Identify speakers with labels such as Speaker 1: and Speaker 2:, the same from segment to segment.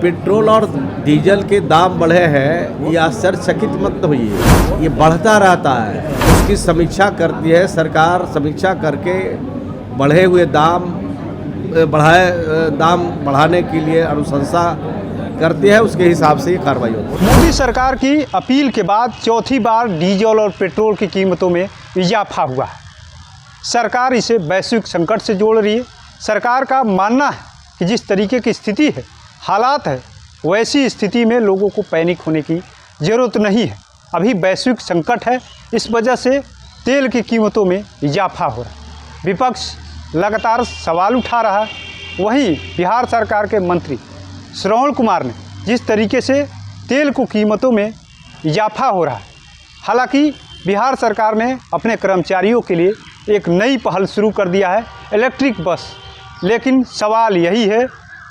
Speaker 1: Petrol और diesel के दाम बढ़े हैं, ये आश्चर्यचकित मत होइए, ये बढ़ता रहता है। उसकी समीक्षा करती है सरकार, समीक्षा करके बढ़े हुए दाम बढ़ाने के लिए अनुशंसा करती है, उसके हिसाब से ये कार्रवाई होती है।
Speaker 2: मोदी सरकार की अपील के बाद चौथी बार डीजल और पेट्रोल की कीमतों में इजाफा हुआ है। सरकार इसे वैश्विक संकट से जोड़ रही है। सरकार का मानना है कि जिस तरीके की स्थिति है, हालात है, वैसी स्थिति में लोगों को पैनिक होने की ज़रूरत नहीं है। अभी वैश्विक संकट है, इस वजह से तेल की कीमतों में इजाफा हो रहा है। विपक्ष लगातार सवाल उठा रहा है। वहीं बिहार सरकार के मंत्री श्रवण कुमार ने जिस तरीके से तेल को कीमतों में इजाफा हो रहा है, हालांकि बिहार सरकार ने अपने कर्मचारियों के लिए एक नई पहल शुरू कर दिया है, इलेक्ट्रिक बस। लेकिन सवाल यही है,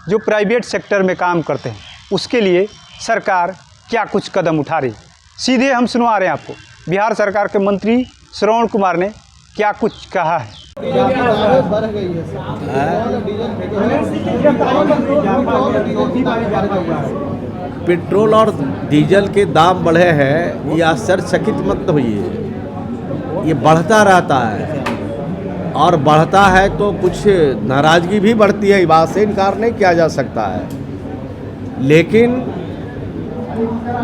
Speaker 2: जो प्राइवेट सेक्टर में काम करते हैं उसके लिए सरकार क्या कुछ कदम उठा रही है। सीधे हम सुनवा रहे हैं आपको बिहार सरकार के मंत्री श्रवण कुमार ने क्या कुछ कहा है।
Speaker 1: पेट्रोल और डीजल के दाम बढ़े हैं, ये आश्चर्यचकित मत होइए, ये बढ़ता रहता है। और बढ़ता है तो कुछ नाराज़गी भी बढ़ती है, इस बात से इनकार नहीं किया जा सकता है। लेकिन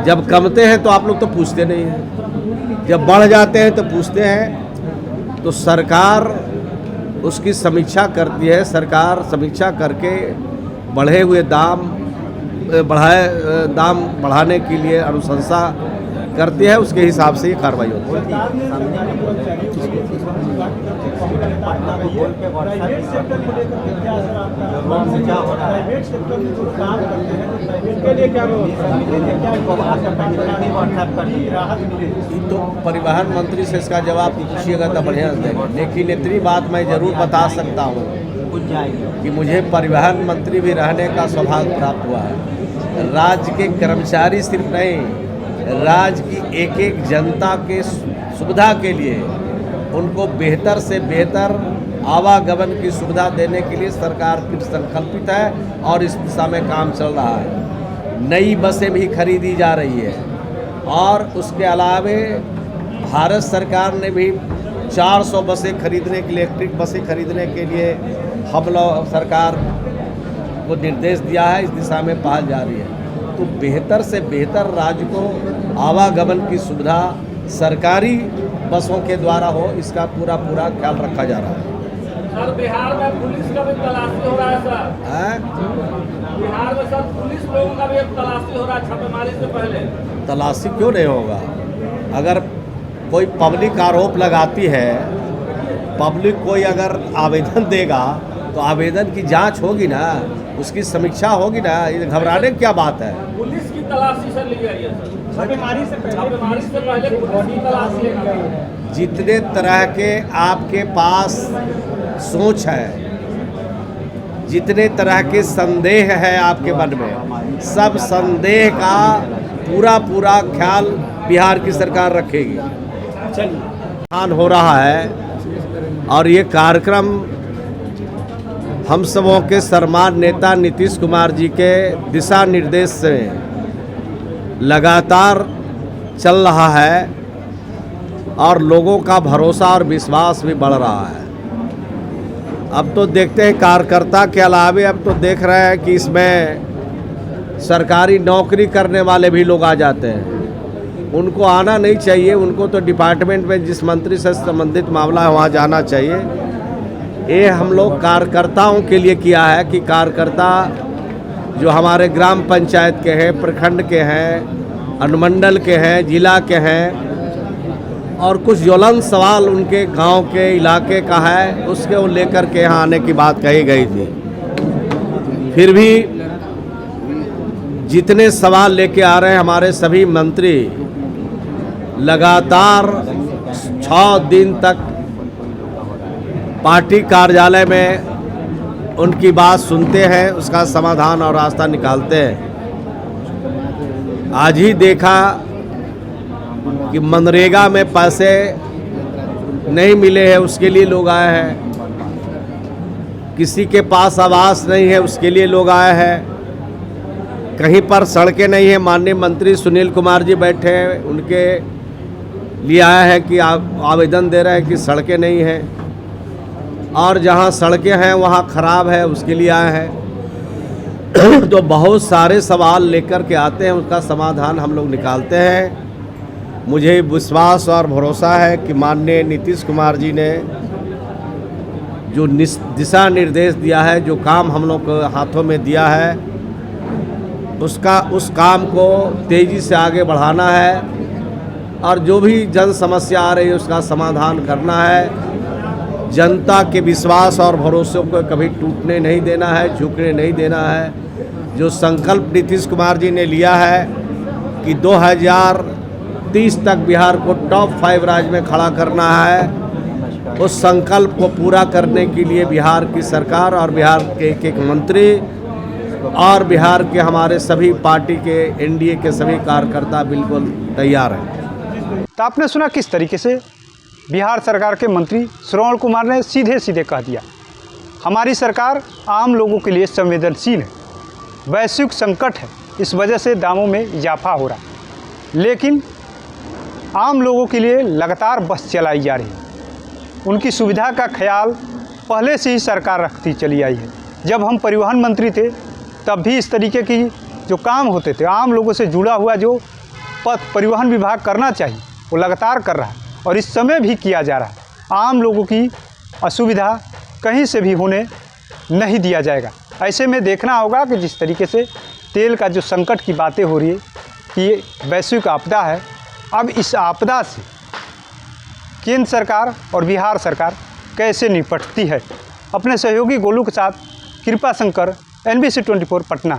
Speaker 1: जब कमते हैं तो आप लोग तो पूछते नहीं हैं, जब बढ़ जाते हैं तो पूछते हैं। तो सरकार उसकी समीक्षा करती है, सरकार समीक्षा करके बढ़े हुए दाम बढ़ाने के लिए अनुशंसा करती है, उसके हिसाब से ये कार्रवाई होती है। तो परिवहन मंत्री से इसका जवाब पूछिएगा तो बढ़िया से देंगे। लेकिन इतनी बात मैं ज़रूर बता सकता हूँ कि मुझे परिवहन मंत्री भी रहने का सौभाग्य प्राप्त हुआ है। राज्य के कर्मचारी सिर्फ नहीं, राज्य की एक एक जनता के सुविधा के लिए उनको बेहतर से बेहतर आवागमन की सुविधा देने के लिए सरकार फिर संकल्पित है और इस दिशा में काम चल रहा है। नई बसें भी खरीदी जा रही है और उसके अलावे भारत सरकार ने भी 400 बसें खरीदने के लिए, इलेक्ट्रिक बसें खरीदने के लिए हम लोग सरकार को निर्देश दिया है। इस दिशा में पहल जारी है। तो बेहतर से बेहतर राज्य को आवागमन की सुविधा सरकारी बसों के द्वारा हो, इसका पूरा ख्याल रखा जा रहा है।
Speaker 3: सर, बिहार में पुलिस का भी तलाशी हो रहा है सर। बिहार में सर पुलिस लोगों का भी तलाशी हो रहा है छापेमारी से पहले।
Speaker 1: तलाशी क्यों नहीं होगा? अगर कोई पब्लिक आरोप लगाती है, पब्लिक कोई अगर आवेदन देगा तो आवेदन की जांच होगी ना, उसकी समीक्षा होगी ना। ये घबराने की क्या बात है?
Speaker 3: पुलिस की तलाशी सर ली गई है सर, छापेमारी से पहले पुलिस की तलाशी है।
Speaker 1: जितने तरह के आपके पास सोच है, जितने तरह के संदेह है आपके मन में, सब संदेह का पूरा ख्याल बिहार की सरकार रखेगी। हो रहा है और ये कार्यक्रम हम सबों के सम्मानित नेता नीतीश कुमार जी के दिशा निर्देश से लगातार चल रहा है और लोगों का भरोसा और विश्वास भी बढ़ रहा है। अब तो देखते हैं, कार्यकर्ता के अलावे अब तो देख रहे हैं कि इसमें सरकारी नौकरी करने वाले भी लोग आ जाते हैं। उनको आना नहीं चाहिए, उनको तो डिपार्टमेंट में जिस मंत्री से संबंधित मामला है वहाँ जाना चाहिए। ये हम लोग कार्यकर्ताओं के लिए किया है कि कार्यकर्ता जो हमारे ग्राम पंचायत के हैं, प्रखंड के हैं, अनुमंडल के हैं, जिला के हैं और कुछ ज्वलंत सवाल उनके गांव के इलाके का है, उसके वो लेकर के यहाँ आने की बात कही गई थी। फिर भी जितने सवाल लेके आ रहे हैं हमारे सभी मंत्री लगातार 6 दिन तक पार्टी कार्यालय में उनकी बात सुनते हैं, उसका समाधान और रास्ता निकालते हैं। आज ही देखा कि मनरेगा में पैसे नहीं मिले हैं, उसके लिए लोग आए हैं। किसी के पास आवास नहीं है, उसके लिए लोग आए हैं। कहीं पर सड़कें नहीं हैं। माननीय मंत्री सुनील कुमार जी बैठे हैं, उनके लिए आया है कि आवेदन दे रहे हैं कि सड़कें नहीं हैं, और जहां सड़कें हैं वहां ख़राब है, उसके लिए आए हैं। तो बहुत सारे सवाल लेकर के आते हैं, उसका समाधान हम लोग निकालते हैं। मुझे विश्वास और भरोसा है कि माननीय नीतीश कुमार जी ने जो दिशा निर्देश दिया है, जो काम हम लोग को हाथों में दिया है, उस काम को तेज़ी से आगे बढ़ाना है, और जो भी जन समस्या आ रही है उसका समाधान करना है। जनता के विश्वास और भरोसे को कभी टूटने नहीं देना है, झुकने नहीं देना है। जो संकल्प नीतीश कुमार जी ने लिया है कि 2030 तक बिहार को टॉप 5 राज्य में खड़ा करना है, उस संकल्प को पूरा करने के लिए बिहार की सरकार और बिहार के एक मंत्री और बिहार के हमारे सभी पार्टी के एनडीए के सभी कार्यकर्ता बिल्कुल तैयार हैं।
Speaker 2: तो आपने सुना किस तरीके से बिहार सरकार के मंत्री श्रवण कुमार ने सीधे सीधे कह दिया, हमारी सरकार आम लोगों के लिए संवेदनशील है, वैश्विक संकट है, इस वजह से दामों में इजाफा हो रहा है, लेकिन आम लोगों के लिए लगातार बस चलाई जा रही है। उनकी सुविधा का ख्याल पहले से ही सरकार रखती चली आई है। जब हम परिवहन मंत्री थे तब भी इस तरीके की जो काम होते थे, आम लोगों से जुड़ा हुआ जो परिवहन विभाग करना चाहिए वो लगातार कर रहा है, और इस समय भी किया जा रहा है। आम लोगों की असुविधा कहीं से भी होने नहीं दिया जाएगा। ऐसे में देखना होगा कि जिस तरीके से तेल का जो संकट की बातें हो रही है कि ये वैश्विक आपदा है, अब इस आपदा से केंद्र सरकार और बिहार सरकार कैसे निपटती है। अपने सहयोगी गोलू के साथ कृपा शंकर, NBC 24 पटना।